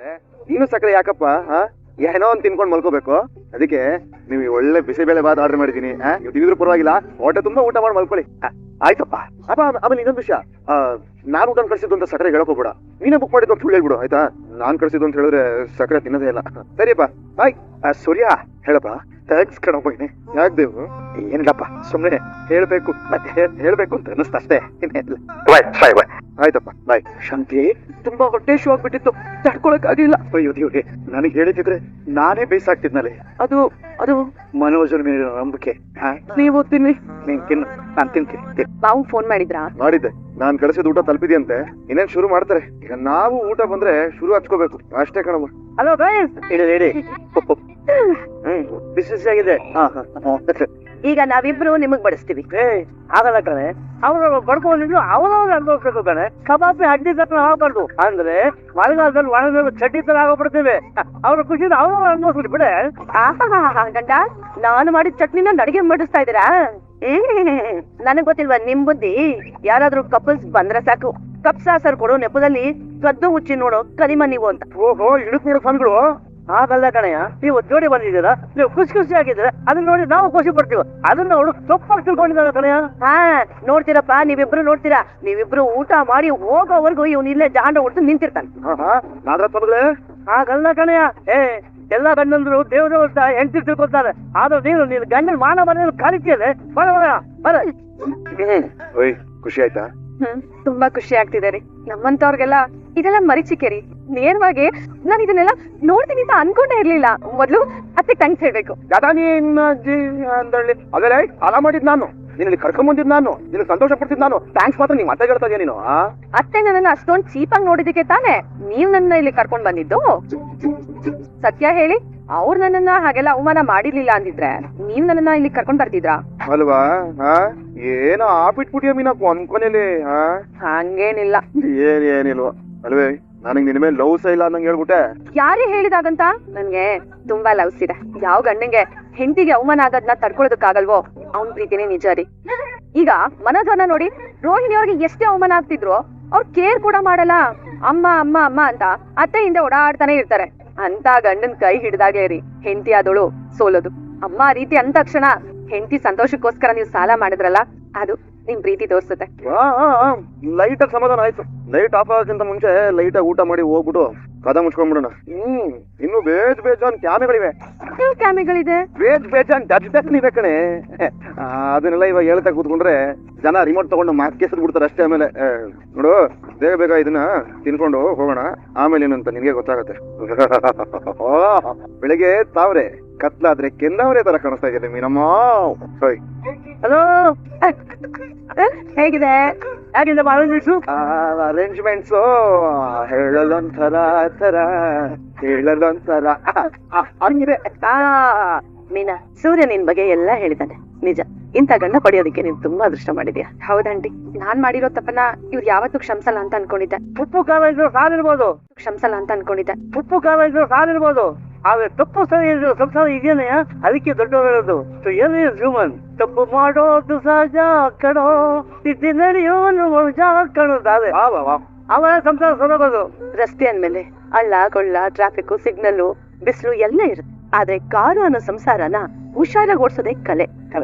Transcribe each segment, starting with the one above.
ಇದ್ದಾರೆ, ನೀನು ಸಕ್ಕರೆ ಯಾಕಪ್ಪ? ಏನೋ ಒಂದು ತಿನ್ಕೊಂಡು ಮಲ್ಕೋಬೇಕು. ಅದಕ್ಕೆ ನೀವು ಒಳ್ಳೆ ಬಿಸಿಬೇಳೆ ಬಾತ್ ಆರ್ಡರ್ ಮಾಡಿದೀನಿ. ನೀವು ತಿಂದ್ರು ಪರವಾಗಿಲ್ಲ, ಹೊಟ್ಟೆ ತುಂಬಾ ಊಟ ಮಾಡಿ ಮಲ್ಕೊಳ್ಳಿ. ಆಯ್ತಪ್ಪ. ಅಪ್ಪ ಆಮೇಲೆ ಇನ್ನೊಂದು ವಿಷಯ, ನಾನು ಊಟ ಕಳ್ಸಿದ್ದು ಅಂತ ಸಕ್ಕರೆ ಹೇಳಕೋಬೇಡ. ನೀನೇ ಬುಕ್ ಮಾಡಿದ್ದು ಅಂತ ಹೇಳ್ಬಿಡು ಆಯ್ತಾ? ನಾನ್ ಕಳ್ಸಿದ್ದು ಅಂತ ಹೇಳಿದ್ರೆ ಸಕ್ಕರೆ ತಿನ್ನೋದೇ ಇಲ್ಲ. ಸರಿಯಪ್ಪ ಬಾಯ್. ಸೂರ್ಯ ಹೇಳಪ್ಪ. ಥ್ಯಾಂಕ್ಸ್ ಕಣಪ್ಪ. ಯಾಕೆ ದೇವು? ಏನಿಲ್ಲಪ್ಪ, ಸುಮ್ಮನೆ ಹೇಳ್ಬೇಕು ಮತ್ತೆ ಹೇಳ್ಬೇಕು ಅಂತ ಅನ್ನಿಸ್ತ ಅಷ್ಟೇ. ಆಯ್ತಪ್ಪ ಬಾಯ್. ಶಾಂತಿ, ತುಂಬಾ ಹೊಟ್ಟೆ ಶೂ ಆಗ್ಬಿಟ್ಟಿತ್ತು, ತಡ್ಕೊಳಕ್ ಆಗಿಲ್ಲ. ಅಯ್ಯೋ ದೇವ್ರಿ, ನನಗೆ ಹೇಳಿದ್ರೆ ನಾನೇ ಬೇಸಾಗ್ತಿದ್ನಲ್ಲಿ. ಅದು ಅದು ಮನೋಜನ ಮೇಲೆ ನಂಬಿಕೆ. ನೀವು ತಿನ್ನಿ. ನೀನ್ ತಿನ್ನು, ನಾನ್ ತಿಂತೀನಿ. ನಾವು ಫೋನ್ ಮಾಡಿದ್ರಾ? ಮಾಡಿದ್ದೆ. ನಾನ್ ಕಳಿಸಿದ ಊಟ ತಲುಪಿದೆಯಂತೆ. ಇನ್ನೇನ್ ಶುರು ಮಾಡ್ತಾರೆ. ಈಗ ನಾವು ಊಟ ಬಂದ್ರೆ ಶುರು ಹಚ್ಕೋಬೇಕು ಅಷ್ಟೇ ಕಣಮ್ಮ. ಹಲೋ ಗೈಸ್, ಹೇಳಿ. ಬಿಸಿ ಆಗಿದೆ. ಈಗ ನಾವಿಬ್ರು ನಿಮಗ್ ಬಡಿಸ್ತೀವಿ. ಆಗಲ್ಲ ಕಣೆ, ಅವ್ರು ಬಡ್ಕೊಂಡಿದ್ರು ಅವ್ರವ್ರು ಅನ್ಭವಿಸ್ಬೇಕು ಕಣೆ. ಕಬಾಬಿ ಹಡ್ಡಿ ತರ ಆಗಬಾರ್ದು. ಅಂದ್ರೆ ಮಳೆಗಾಲದಲ್ಲಿ ಒಣಗ ಚಡ್ಡಿ ತರ ಆಗೋಗ್ಬಿಡ್ತೇವೆ. ಅವ್ರ ಖುಷಿನ ಅವ್ರವ್ರು ಅನ್ಭವಿಸ್ಬಿಟ್ಟು ಬಿಡೆ. ಗಂಡ, ನಾನು ಮಾಡಿದ ಚಟ್ನಿನ ಅಡಿಗೆ ಮಾಡಿಸ್ತಾ ಇದ್ದೀರಾ? ನನಗ್ ಗೊತ್ತಿಲ್ವಾ ನಿಮ್ ಬುದ್ಧಿ? ಯಾರಾದ್ರೂ ಕಪಲ್ಸ್ ಬಂದ್ರೆ ಸಾಕು, ಕಪ್ ಸಾಸರ್ ಕೊಡು ನೆಪದಲ್ಲಿ ಕದ್ದು ಮುಚ್ಚಿ ನೋಡೋ ಕಲಿಮ ನೀವು ಅಂತ. ಓಹೋ, ಇಳುಕ್ ನೋಡೋ ಫನ್ಗಳು. ಆಗಲ್ಲ ಕಣಯ್ಯ, ನೀವು ಜೋಡಿ ಬಂದಿದ್ದೀರಾ, ನೀವು ಖುಷಿ ಆಗಿದ್ರೆ ಅದನ್ನ ನೋಡಿ ನಾವು ಖುಷಿ ಪಡ್ತೀವಿ. ಅದನ್ನ ನೋಡು ಸೊಪ್ಪಾಗಿ ತಿಳ್ಕೊಂಡಿದ್ದಾರೆ ಕಣಯ್ಯ. ನೋಡ್ತೀರಪ್ಪ, ನೀವಿಬ್ರು ನೋಡ್ತೀರಾ. ನೀವಿಬ್ರು ಊಟ ಮಾಡಿ ಹೋಗೋವರೆಗೂ ಇವ್ನು ಇಲ್ಲೇ ಜಾಂಡ ಹೊಡ್ದು ನಿಂತಿರ್ತಾನೆ. ಆಗಲ್ಲ ಕಣಯ್ಯ. ಎಲ್ಲ ಗಂಡಂದ್ರು ದೇವ್ರು ಅಂತ ಹೆಂಡತಿ ತಿಳ್ಕೊತಾರೆ. ಆದ್ರೂ ನೀನು ಗಂಡನ ಮಾನ ಮನೆಯನ್ನು ಕಲಿತಿಯದೆ. ಬರ. ಖುಷಿ ಆಯ್ತಾ? ತುಂಬಾ ಖುಷಿ ಆಗ್ತಿದೆ ರೀ. ನಮ್ಮಂತವ್ರಿಗೆಲ್ಲ ಇದೆಲ್ಲ ಮರೀಚಿಕೆ ರೀ. ನೇರವಾಗಿ ನಾನು ಇದನ್ನೆಲ್ಲ ನೋಡ್ತೀನಿ ಅಂತ ಅನ್ಕೊಂಡೇ ಇರ್ಲಿಲ್ಲ. ಮೊದ್ಲು ಅತ್ತೆ ಥ್ಯಾಂಕ್ಸ್ ಹೇಳ್ಬೇಕು. ಅದೆಲ್ಲ ಅಲ ಮಾಡಿದ್ ನಾನು, ನಿನ್ನಲ್ಲಿ ಕರ್ಕೊಂಡ್ ಬಂದಿದ್ ನಾನು, ನಿನ್ ಸಂತೋಷ ಪಡ್ತಿದ್ ನಾನು. ಥ್ಯಾಂಕ್ಸ್ ಮಾತ್ರ ನೀವ್ ಮತ್ತೆ ಹೇಳ್ತಾ ಇದೀಯ ನೀನು. ಅತ್ತೆ ನನ್ನನ್ನ ಅಷ್ಟೊಂದ್ ಚೀಪಾಗಿ ನೋಡಿದಕ್ಕೆ ತಾನೇ ನೀವ್ ನನ್ನ ಇಲ್ಲಿ ಕರ್ಕೊಂಡ್ ಬಂದಿದ್ದು. ಸತ್ಯ ಹೇಳಿ, ಅವ್ರು ನನ್ನನ್ನ ಹಾಗೆಲ್ಲ ಅವಮಾನ ಮಾಡಿರ್ಲಿಲ್ಲ ಅಂದಿದ್ರೆ ನೀವ್ ನನ್ನನ್ನ ಇಲ್ಲಿ ಕರ್ಕೊಂಡ್ ಬರ್ತಿದ್ರಾ? ಅಲ್ವಾ? ಏನೋ ಆಪಿಟ್ಬಿಟ್ಟಿಯ ಮೀನಪ್ಪು ಅನ್ಕೊನೇಲಿ. ಹಂಗೇನಿಲ್ಲ. ಏನಿಲ್ವಾ ಅಲ್ವೇ? ನನಗ್ ನಿನ್ ಮೇಲೆ ಲವ್ಸ್ ಇಲ್ಲ ಅನ್ನಂಗ್ ಹೇಳ್ಬಿಟ್ಟೆ. ಯಾರೇ ಹೇಳಿದಾಗಂತ ನನ್ಗೆ ತುಂಬಾ ಲವ್ಸ್ ಇದೆ. ಯಾವ ಗಂಡಂಗೆ ಹೆಂಡತಿಗೆ ಅವಮಾನ ಆಗೋದ್ನ ತಡ್ಕೊಳ್ಳೋದಕ್ಕಾಗಲ್ವೋ ಅವ್ನ್ ಪ್ರೀತಿನೇ ನಿಜ ರೀ. ಈಗ ಮನೋಜನ್ನ ನೋಡಿ, ರೋಹಿಣಿ ಅವ್ರಿಗೆ ಎಷ್ಟೇ ಅವಮಾನ ಆಗ್ತಿದ್ರು ಅವ್ರು ಕೇರ್ ಕೂಡ ಮಾಡಲ್ಲ. ಅಮ್ಮ ಅಮ್ಮ ಅಮ್ಮ ಅಂತ ಅತ್ತೆ ಹಿಂದೆ ಓಡಾಡ್ತಾನೆ ಇರ್ತಾರೆ. ಅಂತ ಗಂಡನ್ ಕೈ ಹಿಡ್ದಾಗೆ ರೀ ಹೆಂಡತಿ ಆದೋಳು ಸೋಲೋದು. ಅಮ್ಮ ರೀತಿ ಅಂದ ತಕ್ಷಣ ಹೆಂಡತಿ ಸಂತೋಷಕ್ಕೋಸ್ಕರ ನೀವು ಸಾಲ ಮಾಡಿದ್ರಲ್ಲ, ಅದು ನಿಮ್ ಪ್ರೀತಿ ತೋರ್ಸುತ್ತೆ. ಲೈಟ್ ಆಗಿ ಸಮಾಧಾನ ಆಯ್ತು. ಲೈಟ್ ಆಫ್ ಆಗೋಕ್ಕಿಂತ ಮುಂಚೆ ಲೈಟ್ ಆಗಿ ಊಟ ಮಾಡಿ ಹೋಗ್ಬಿಟ್ಟು ಕದ ಮುಚ್ಕೊಂಡ್ಬಿಡೋಣ. ಇನ್ನು ಬೇಜಾನ್ ಕ್ಯಾಮೆಗಳಿವೆ. ಕ್ಯಾಮೆಗಳಿದೆ? ಬೇಜಾನ್ ಜಜ್ನಿವೆ ಕಣೆ. ಅದನ್ನೆಲ್ಲ ಇವಾಗ ಹೇಳ್ತಾ ಕೂತ್ಕೊಂಡ್ರೆ ಜನ ರಿಮೋಟ್ ತಗೊಂಡು ಮಾಸ್ಕೇಸದ್ ಬಿಡ್ತಾರೆ ಅಷ್ಟೇ. ಆಮೇಲೆ ನೋಡು, ಬೇಗ ಇದನ್ನ ತಿನ್ಕೊಂಡು ಹೋಗೋಣ. ಆಮೇಲೆ ಏನಂತ ನಿನ್ಗೆ ಗೊತ್ತಾಗತ್ತೆ. ಬೆಳಿಗ್ಗೆ ತಾವ್ರೆ, ಕತ್ಲಾದ್ರೆ ಕೆಂದಾವ್ರೆ ತರ ಕಾಣಿಸ್ತಾ ಇದ್ದಾರೆ ಮೀನಮ್ಮ. ಹಲೋ, ಹೇಗಿದೆ? ಹೇಗಿದೆ ಅರೇಂಜ್ಮೆಂಟ್ಸ್? ಹೇಳಲೊಂಥರ ಹಂಗಿದೆ. ಮೀನಾ, ಸೂರ್ಯ ನಿನ್ ಬಗ್ಗೆ ಎಲ್ಲಾ ಹೇಳಿದಾನೆ. ನಿಜ, ಇಂಥ ಗಂಡ ಪಡೆಯೋದಕ್ಕೆ ನೀನ್ ತುಂಬಾ ಅದೃಷ್ಟ ಮಾಡಿದ್ಯಾ. ಹೌದಂಟಿ, ನಾನ್ ಮಾಡಿರೋ ತಪ್ಪನ್ನ ಇವ್ರು ಯಾವತ್ತೂ ಕ್ಷಮಿಸಲ್ಲ ಅಂತ ಅನ್ಕೊಂಡಿದ್ದೆ. ಉಪ್ಪು ಖಾರ ಇದ್ರು ಸಾಲಿರ್ಬೋದು, ಕ್ಷಮಿಸಲ್ಲ ಅಂತ ಅನ್ಕೊಂಡಿದ್ದೆ. ಉಪ್ಪು ಖಾರ ಇದ್ರು ಸಾಲಿರ್ಬೋದು, ಆದ್ರೆ ತಪ್ಪು ಸರಿ ಇದ್ರು ಸಂಸಾರ ಇದೆಯಾ? ಅದಕ್ಕೆ ದೊಡ್ಡವರು ಹೇಳೋದು, ಹ್ಯೂಮನ್. ತಪ್ಪು ಮಾಡೋದು ಸಹಜ ಕಣೋ, ತಿದ್ದಿ ನಡೆಯೋನು ಕಣೋದಾದ್ರೆ ಅವರ ಸಂಸಾರ ಸೊರಗೋದು. ರಸ್ತೆ ಅಂದ್ಮೇಲೆ ಹಳ್ಳ ಕೊಳ್ಳ, ಟ್ರಾಫಿಕ್, ಸಿಗ್ನಲ್, ಬಿಸಿಲು ಎಲ್ಲ ಇರುತ್ತೆ. ಆದ್ರೆ ಕಾರು ಅನ್ನೋ ಸಂಸಾರನ ಹುಷಾರಾಗಿ ಓಡಿಸೋದೇ ಕಲೆ.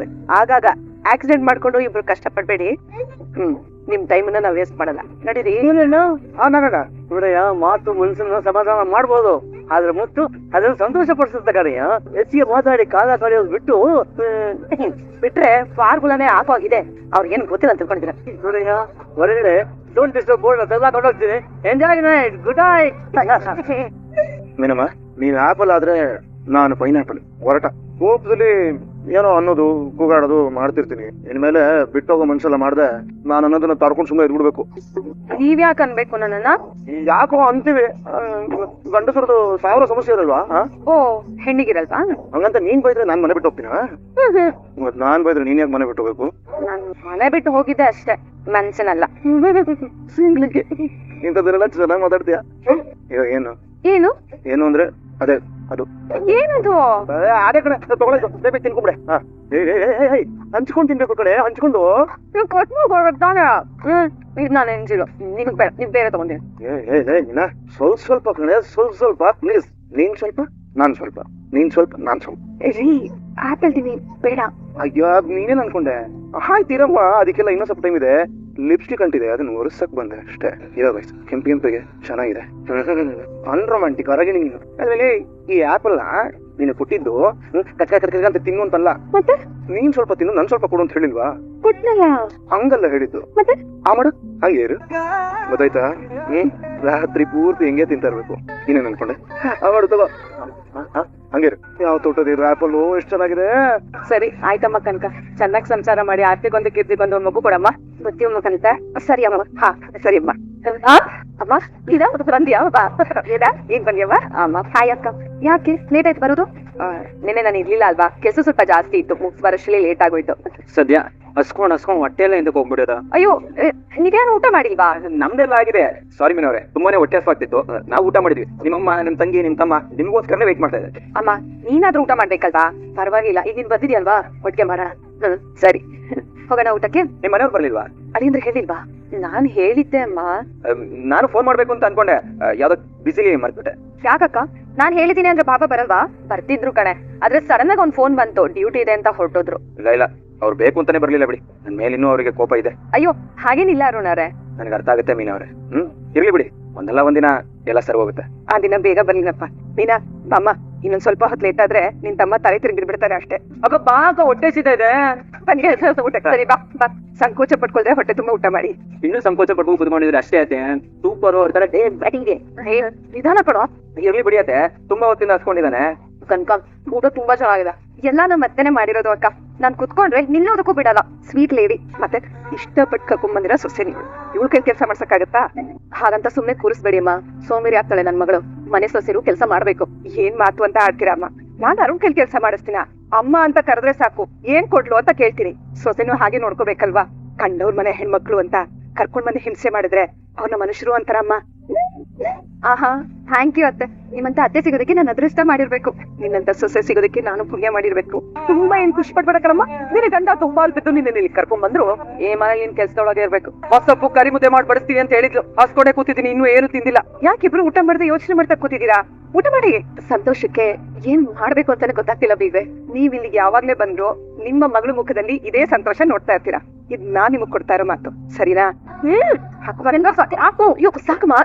ಆಗಾಗ ಆಕ್ಸಿಡೆಂಟ್ ಮಾಡ್ಕೊಂಡು ಇಬ್ರು ಕಷ್ಟ ಪಡ್ಬೇಡಿ. ನಿಮ್ ಟೈಮನ್ನ ನಾವ್ ವೇಸ್ಟ್ ಮಾಡಲ್ಲ. ನಡೀರಿ. ನೋಡಯ್ಯ, ಮಾತು ಮನ್ಸನ್ನ ಸಮಾಧಾನ ಮಾಡ್ಬೋದು, ಆದ್ರೆ ಮುತ್ತು ಅದನ್ನ ಸಂತೋಷ ಪಡಿಸುತ್ತೆ ಕಡೆಯ. ಹೆಚ್ಚಿಗೆ ಮಾತಾಡಿ ಕಾಲ ಕಳೆಯೋದು ಬಿಟ್ರೆ ಫಾರ್ಮುಲಾನೇ ಆಗೋಗಿದೆ. ಅವ್ರಿಗೇನ್ ಗೊತ್ತಿಲ್ಲ ಅಂತ ತಿಳ್ಕೊಂಡಿದ್ದೀರ. ನೋಡಯ್ಯ, ಹೊರಗಡೆ ಡೋಂಟ್ ಡಿಸ್ಟರ್ಬ್ ಬೋರ್ಡ್ ತೆಗೆದಾಕೊಂಡು ಹೋಗ್ತೀನಿ. Enjoy night, good night. Meenamma, ನೀನ್ ಆಪಲ್ ಆದ್ರೆ ನಾನು ಪೈನಾಪಲ್. ಹೊರಟ ಕೋಪದಲ್ಲಿ ಏನೋ ಅನ್ನೋದು, ಕೂಗಾಡೋದು ಮಾಡ್ತಿರ್ತೀನಿ. ಇನ್ಮೇಲೆ ಬಿಟ್ಟೋಗೋ ಮನ್ಸೆಲ್ಲ ಮಾಡ್ದೆ ನಾನು ಅನ್ನೋದನ್ನ ತಡ್ಕೊಂಡು ಸುಮ್ಮನೆ ಇದ್ಬಿಡ್ಬೇಕು. ನೀವ್ ಯಾಕೆ ಅನ್ಬೇಕು ನನ್ನನ್ನ? ಯಾಕೋ ಅಂತೀವಿ, ಗಂಡಸರದು 1000 ಸಮಸ್ಯೆ ಇರಲ್ವಾ? ಓ, ಹೆಣ್ಣಿಗಿರಲ್ವಾ? ಹಂಗಂತ ನೀನ್ ಬೈದ್ರೆ ನಾನ್ ಮನೆ ಬಿಟ್ಟು ಹೋಗ್ತೀನ? ಮತ್ ನಾನ್ ಬೈದ್ರೆ ನೀನ್ ಯಾಕೆ ಮನೆ ಬಿಟ್ಟು ಹೋಗ್ಬೇಕು? ನಾನ್ ಮನೆ ಬಿಟ್ಟು ಹೋಗಿದ್ದೆ ಅಷ್ಟೇ, ಮನ್ಸನಲ್ಲ. ಇಂಥದನ್ನೆಲ್ಲ ಚೆನ್ನಾಗಿ ಮಾತಾಡ್ತೀಯ. ಏನು ಏನು ಏನು ಅಂದ್ರೆ ಅದೇ ಅದು ಏನದು? ಅದೇ ಕಡೆ ತಗೊಳ್ಳೋದು ಬೇಗ ತಿನ್ಕೊಂಬಿಡೆ. ಹಾ ಹಂಚ್ಕೊಂಡು ತಿನ್ಬೇಕು ಕಡೆ, ಹಂಚ್ಕೊಂಡು. ನೀವು ಕೊಟ್ಬಿಟ್ಟು ತಾನೆ. ಇದು ನಾನು ಎಂಜಿಲು ನಿಮ್ಗೆ ಬೇಡ, ನೀವು ಬೇರೆ ತಗೊಂತೀನಿ. ನೀನ ಸ್ವಲ್ಪ ಕಣೆ, ಸ್ವಲ್ಪ ಪ್ಲೀಸ್. ನೀನ್ ಸ್ವಲ್ಪ, ನಾನ್ ಸ್ವಲ್ಪ, ನೀನ್ ಸ್ವಲ್ಪ, ನಾನ್ ಸ್ವಲ್ಪ. ರೀ ಆಪಲ್ ತಿನ್ನಿ ಬೇಡ. ಅಯ್ಯೋ ನೀನೇನ್ ಅನ್ಕೊಂಡೆ? ಆಯ್ತಿರಮ್ಮ, ಅದಕ್ಕೆಲ್ಲ ಇನ್ನೂ ಸ್ವಲ್ಪ ಟೈಮ್ ಇದೆ. ಲಿಪ್ಸ್ಟಿಕ್ ಅಂಟಿದೆ, ಅದನ್ನ ಒರೆಸಕ್ ಬಂದೆ ಅಷ್ಟೇ. ಇವಾಗ ಕೆಂಪಿಗೆ ಚೆನ್ನಾಗಿದೆ. ಅನ್ರೊಮ್ಯಾಂಟಿಕ್ ಹೊರಗೆ ನೀನು. ಆಮೇಲೆ ಈ ಆಪಲ್ ನೀನು ಕೊಟ್ಟಿದ್ದು ಕಟ್ಕ ಅಂತ ತಿನ್ನು ಅಂತಲ್ಲ, ಮತ್ತೆ ನೀನ್ ಸ್ವಲ್ಪ ತಿನ್ನು, ನನ್ ಸ್ವಲ್ಪ ಕೊಡು ಅಂತ ಹೇಳಿಲ್ವಾ? ಕೊಟ್ನಲ್ಲ. ಹಂಗಲ್ಲ ಹೇಳಿದ್ದು. ಮತ್ತೆ ಆ ಮಾಡು, ಹಂಗೆ ಇರು. ಗೊತ್ತಾಯ್ತಾ? ರಾತ್ರಿ ಪೂರ್ತಿ ಹೆಂಗೆ ತಿಂತಾ ಇರ್ಬೇಕು. ನೀನೇನ್ ಅನ್ಕೊಂಡೆ? ಮಾಡು ತಗೋ, ಹಂಗೆ ಇರು. ಯಾವ ತೋಟದ ಆಪಲ್ ಎಷ್ಟು ಚೆನ್ನಾಗಿದೆ. ಸರಿ ಆಯ್ತಮ್ಮ ಕನಕ, ಚೆನ್ನಾಗಿ ಸಂಸಾರ ಮಾಡಿ ಆರ್ತಿಗೊಂದು ಕೀರ್ತಿಗೊಂದು ಒಂದು ಮಗು ಕೊಡಮ್ಮ. ಗೊತ್ತಿಯಮ್ಮ ಕನಕ. ಸರಿ ಅಮ್ಮ. ಹಾ ಸರಿ ಅಮ್ಮ. ಅಮ್ಮ ಇದ ಬಂದಿಯಾ? ಈಗ ಬಂದಿಯಮ್ಮ? ಅಮ್ಮ ಹಾಯ್ ಅಕ್ಕ. ಯಾಕೆ ಲೇಟ್ ಆಯ್ತು ಬರೋದು? ನಿನ್ನೆ ನಾನು ಇರ್ಲಿಲ್ಲ ಅಲ್ವಾ, ಕೆಲಸ ಸ್ವಲ್ಪ ಜಾಸ್ತಿ ಇತ್ತು, ಮುಗ್ಸ್ ಬರೋಷ್ಟರಲ್ಲಿ ಲೇಟ್ ಆಗೋಯ್ತು. ಸದ್ಯ ಹಸ್ಕೊಂಡ್ ಹೋಗ್ಬಿಟ್ಟೆ ಎಲ್ಲ ಹಿಂದಕ್ಕೆ ಹೋಗ್ಬಿಡೋದ. ಅಯ್ಯೋ ನೀವೇನು ಊಟ ಮಾಡಿಲ್ವಾ? ನಮ್ದೆಲ್ಲ ಆಗಿದೆ. ಸಾರಿ ಮೀನವ್ರೆ, ತುಂಬಾನೇ ಹೊಟ್ಟೆ ಹಸ್ವಾಗ್ತಿತ್ತು. ನಾವು ಊಟ ಮಾಡಿದ್ವಿ. ನಿಮ್ಮಮ್ಮ, ನಿಮ್ ತಂಗಿ, ನಿಮ್ ತಮ್ಮ ನಿಮ್ಗೋಸ್ಕರನೇ ವೇಟ್ ಮಾಡ್ತಾ ಇದ್ದಾರೆ. ಅಮ್ಮ ನೀನಾದ್ರೂ ಊಟ ಮಾಡ್ಬೇಕಲ್ವಾ? ಪರವಾಗಿಲ್ಲ, ಈಗ ನೀನ್ ಬಂದಿದ್ಯಲ್ವಾ, ಒಟ್ಟಿಗೆ ಮಾಡೋಣ. ಸರಿ ಹೋಗೋಣ ಊಟಕ್ಕೆ. ನಿಮ್ ಮನೆಯವ್ರು ಬರ್ಲಿಲ್ವಾ? ಅಲ್ಲಿಂದ್ರೆ ಹೇಳಿಲ್ವಾ? ನಾನ್ ಹೇಳಿದ್ದೆ ಅಮ್ಮ. ನಾನು ಫೋನ್ ಮಾಡ್ಬೇಕು ಅಂತ ಅನ್ಕೊಂಡೆ, ಯಾವ್ದೋ ಬಿಸಿಲಿ ಮರ್ತ್ಬಿಟ್ಟೆ. ಯಾಕಕ್ಕ? ನಾನ್ ಹೇಳಿದೀನಿ ಅಂದ್ರೆ ಬಾಬಾ ಬರಲ್ವಾ? ಬರ್ತಿದ್ರು ಕಣೆ, ಆದ್ರೆ ಸಡನ್ ಆಗಿ ಒಂದ್ ಫೋನ್ ಬಂತು, ಡ್ಯೂಟಿ ಇದೆ ಅಂತ ಹೊರಟೋದ್ರು. ಇಲ್ಲ ಅವ್ರು ಬೇಕು ಅಂತಾನೆ ಬರ್ಲಿಲ್ಲ ಬಿಡಿ. ನನ್ ಮೇಲೆ ಇನ್ನೂ ಅವರಿಗೆ ಕೋಪ ಇದೆ. ಅಯ್ಯೋ ಹಾಗೇನಿಲ್ಲ ಅರುಣವ್ರೆ. ನನಗೆ ಅರ್ಥ ಆಗುತ್ತೆ ಮೀನವ್ರೆ. ಇರ್ಲಿ ಬಿಡಿ, ಒಂದಲ್ಲ ಒಂದಿನ ಎಲ್ಲ ಸರಿ ಹೋಗುತ್ತೆ. ಆ ದಿನ ಬೇಗ ಬರ್ಲಿನಪ್ಪ. ಮೀನಾ ಬಾಮ್ಮ, ಇನ್ನೊಂದ್ ಸ್ವಲ್ಪ ಹೊತ್ತು ಲೇಟ್ ಆದ್ರೆ ನಿನ್ ತಮ್ಮ ತಲೆ ತಿರುಗಿಡ್ಬಿಡ್ತಾರೆ ಅಷ್ಟೇ. ಅಕ್ಕ ಬಾಗ ಹೊಟ್ಟೆ ಸಿದ್ದ ಇದೆ. ಬನ್ನಿ ಊಟಕ್ಕೆ. ಸರಿ ಬಾ ಬಾ, ಸಂಕೋಚ ಪಟ್ಕೊಳ್ದೆ ಹೊಟ್ಟೆ ತುಂಬಾ ಊಟ ಮಾಡಿ. ಇನ್ನೂ ಸಂಕೋಚ ಪಡ್ಕೊಂಡು ಕುದ್ ಮಾಡಿದ್ರೆ ಅಷ್ಟೇ ಆಯ್ತೆ. ಸೂಪರ್ ನಿಧಾನ ಕೊಡೋ. ಇರ್ಲಿ ಬಿಡಿ ಆತೆ, ತುಂಬಾ ಹೊತ್ತಿಂದ ಹಸ್ಕೊಂಡಿದ್ದಾನೆ. ಕನ್ಕ ಊಟ ತುಂಬಾ ಚೆನ್ನಾಗಿದೆ. ಎಲ್ಲ ನಮ್ಮ ಮತ್ತೆನೆ ಮಾಡಿರೋದು ಅಕ್ಕ. ನಾನ್ ಕುತ್ಕೊಂಡ್ರೆ ನಿಲ್ಲೋದಕ್ಕೂ ಬಿಡಲ್ಲ. ಸ್ವೀಟ್ ಲೇಡಿ, ಮತ್ತೆ ಇಷ್ಟಪಟ್ಟು ಕರ್ಕೊಂಡ್ ಸೊಸೆ ನೀವು. ಇವಳ ಕೈ ಕೆಲಸ ಮಾಡ್ಸಕ್ಕಾಗತ್ತಾ? ಹಾಗಂತ ಸುಮ್ನೆ ಕೂರಿಸ್ಬೇಡಿ ಅಮ್ಮ, ಸೋಮೇರಿ ಆಗ್ತಾಳೆ ನನ್ ಮಗಳು. ಮನೆ ಸೊಸೆರು ಕೆಲಸ ಮಾಡ್ಬೇಕು. ಏನ್ ಮಾತು ಅಂತ ಆಡ್ತೀರಾ ಅಮ್ಮ? ನಾನ್ ಅರುಣ್ ಕೈ ಕೆಲಸ ಮಾಡಿಸ್ತೀನ. ಅಮ್ಮ ಅಂತ ಕರೆದ್ರೆ ಸಾಕು, ಏನ್ ಕೊಡ್ಲು ಅಂತ ಕೇಳ್ತೀನಿ. ಸೊಸೆನೂ ಹಾಗೆ ನೋಡ್ಕೋಬೇಕಲ್ವಾ? ಕಂಡವ್ರ ಮನೆ ಹೆಣ್ಮಕ್ಳು ಅಂತ ಕರ್ಕೊಂಡ್ ಬಂದು ಹಿಂಸೆ ಮಾಡಿದ್ರೆ ಅವ್ರನ್ನ ಮನುಷ್ಯರು ಅಂತಾರಮ್ಮ. ಆಹಾ ಥ್ಯಾಂಕ್ ಯು ಅತ್ತೆ. ನಿಮ್ಮಂತ ಅತ್ತೆ ಸಿಗೋದಕ್ಕೆ ನಾನು ಅದೃಷ್ಟ ಮಾಡಿರ್ಬೇಕು. ನಿನ್ನಂತ ಸೊಸೆ ಸಿಗೋದಕ್ಕೆ ನಾನು ಪುಣ್ಯ ಮಾಡಿರ್ಬೇಕು. ತುಂಬಾ ಏನ್ ಖುಷಿ ಪಡ್ಬೇಕಲ್ಲಮ್ಮ. ನಿನ್ನ ಗಂಡ ತುಂಬಾ ಅಲ್ಬಿಟ್ಟು ನಿನ್ನ ಇಲ್ಲಿ ಕರ್ಕೊಂಡ್ ಬಂದ್ರು. ಏನ್ ಕೆಲ್ಸದೊಳಗೆ ಇರ್ಬೇಕು. ಹೊಸಪ್ಪು ಕರಿ ಮುದ್ದೆ ಮಾಡಿ ಬಡಿಸ್ತೀನಿ ಅಂತ ಹೇಳಿದ್ಲು. ಹಾಸ್ಕೊಂಡೆ ಕೂತಿದ್ದೀನಿ, ಇನ್ನೂ ಏನು ತಿಂದಿಲ್ಲ. ಯಾಕಿಬ್ರು ಊಟ ಮಾಡದೆ ಯೋಚನೆ ಮಾಡ್ತಾ ಕೂತಿದ್ದೀರಾ? ಊಟ ಮಾಡಿ. ಸಂತೋಷಕ್ಕೆ ಏನ್ ಮಾಡ್ಬೇಕು ಅಂತಾನೆ ಗೊತ್ತಾಗ್ತಿಲ್ಲ ಬೀಗ್ರೆ. ನೀವ್ ಇಲ್ಲಿಗೆ ಯಾವಾಗ್ಲೇ ಬಂದ್ರು ನಿಮ್ಮ ಮಗಳ ಮುಖದಲ್ಲಿ ಇದೇ ಸಂತೋಷ ನೋಡ್ತಾ ಇರ್ತೀರಾ. ಇದ್ ನಾನ್ ನಿಮಗ್ ಕೊಡ್ತಾ ಇರೋ ಮಾತು, ಸರಿನಾ? ಸಾಕಮ್ಮ,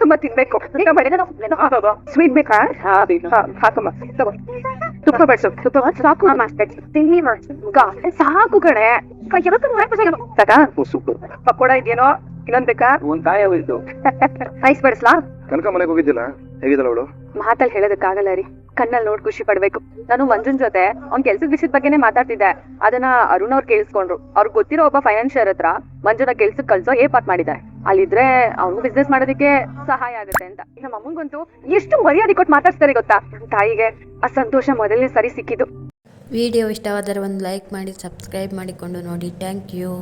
ತುಂಬಾ ತಿನ್ಬೇಕು. ಸ್ವೀಟ್ ಬೇಕಾ? ಹಾಕಮ್ಮ, ತುಪ್ಪ ಬಡ್ಸು. ಸಾಕು ಸಾಕು ಕಣೆ. ಪಕೋಡ ಇದೆಯೇನೋ? ಇನ್ನೊಂದ್ ಬೇಕಾ? ಒಂದ್ ಕಾಯ ಹೋಯ್ತು. ಐಸ್ ಬಡಿಸ್ಲಾ? ಕನಕ ಮನೆಗೆ ಹೋಗಿದ್ದಿಲ್ಲ, ಹೇಗಿದ್ದಲ್ಲ ಅವಳು? ಮಾತಲ್ಲಿ ಹೇಳೋದಕ್ಕಾಗಲ್ಲ ರೀ, ಕಣ್ಣಲ್ಲಿ ನೋಡ್ ಖುಷಿ ಪಡ್ಬೇಕು. ನಾನು ಮಂಜುನ್ ಜೊತೆ ಅವ್ನ್ ಕೆಲ್ಸದ ವಿಷಯದ ಬಗ್ಗೆನೆ ಮಾತಾಡ್ತಿದ್ದೆ. ಅದನ್ನ ಅರುಣ್ ಅವ್ರು ಕೇಳಿಸ್ಕೊಂಡ್ರು. ಅವ್ರಿಗೆ ಗೊತ್ತಿರೋ ಒಬ್ಬ ಫೈನಾನ್ಷಿಯರ್ ಹತ್ರ ಮಂಜುನ ಕೆಲ್ಸಕ್ಕೆ ಕಳ್ಸೋ ಏರ್ಪಾಟ್ ಮಾಡಿದ್ದಾರೆ. ಅಲ್ಲಿದ್ರೆ ಅವ್ನು ಬಿಸ್ನೆಸ್ ಮಾಡೋದಕ್ಕೆ ಸಹಾಯ ಆಗುತ್ತೆ ಅಂತ. ನಮ್ಮ ಅಮ್ಮಂಗಂತೂ ಎಷ್ಟು ಮರ್ಯಾದೆ ಕೊಟ್ಟು ಮಾತಾಡ್ತಾರೆ ಗೊತ್ತಾ? ತಾಯಿಗೆ ಆ ಸಂತೋಷ ಮೊದಲನೇ ಸರಿ ಸಿಕ್ಕಿದ್ದು. ವಿಡಿಯೋ ಇಷ್ಟವಾದರೆ ಒಂದು ಲೈಕ್ ಮಾಡಿ, ಸಬ್ಸ್ಕ್ರೈಬ್ ಮಾಡಿಕೊಂಡು ನೋಡಿ. Thank you.